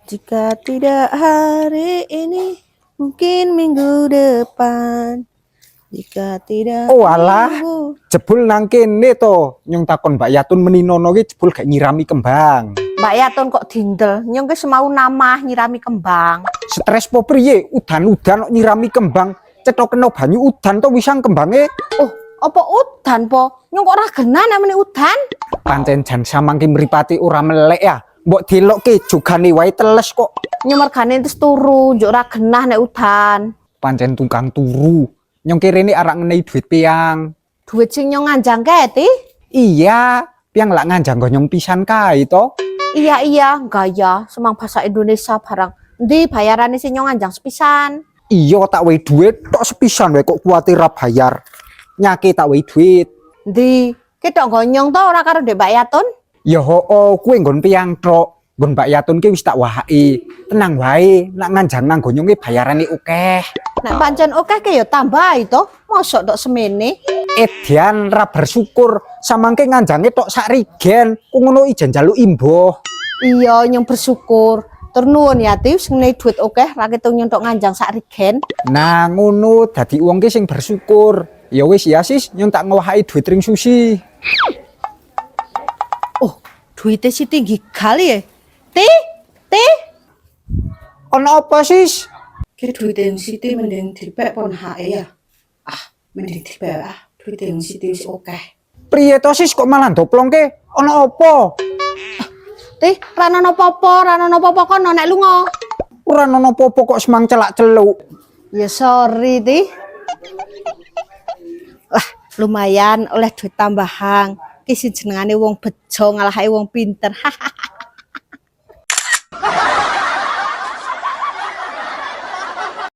Jika tidak hari ini, mungkin minggu depan. Jika tidak Oh alah, minggu. jebul nang kene to, nyong takon Mbak Yatun meninono ki jebul gak nyirami kembang. Mbak Yatun kok dindel, nyong ke semau nama nyirami kembang. Stres po priye, udan-udan kok nyirami kembang, cetok kena banyu udan to wisang kembange. Oh, apa udan po? Nyong kok ora genah namanya udan? Pancen jan samangke mripate ora melek ya. Mbok delokke jogane wae teles kok. Nyong mergane terus turu, njuk ora genah nek udan. Pancen tukang turu. Nyong kirene arak ngenei duit piang. Duit sing nyong nganjang kae ti? Iya, piang lak nganjang go nyong pisan kae to. Iya, gaya semang bahasa Indonesia barang. Ndi bayarane sing nyong nganjang sepisan? Iya tak wei duit tok sepisan wae kok kuwate ra bayar. Nyake tak wei duit. Ndi, ketok gonyong to ora karo Ndek Mbak Yatun? Ya hoo, kuwi nggon piang tok. Nggon Mbak Yatun ki wis tak wahai. Tenang wae, nak nganjang nang gonyonge bayarane akeh. Nek pancen akeh ke ya tambah to. Mosok tok semene. Edian ra bersyukur samangke nganjange tok sak rigen. Ku ngono ijen njaluk imbuh. Iya, nyong bersyukur. Tur nuwun ya Ti, sing ne duit akeh ra ketung nyong tok nganjang sak rigen. Nah ngono dadi wong ki sing bersyukur. Ya wis ya sis, nyong tak ngwahai duit ring susi. Oh, duitnya si tinggi kali ya. Ti. Ono apa sis? Ki duitnya yang si Ti mending dipek pon hae ya. Ah, mending dipek ah. Duitnya yang si Ti wis akeh. Priye to sis kok malah doplongke? Ono apa? Ti, ra ono apa-apa kono nek lunga. Ora ono apa-apa kok semang celak-celuk. Ya sorry Ti. Lah, lumayan oleh duit tambahan. Ki sing jenengane wong bejo ngalahi wong pinter. Hahaha.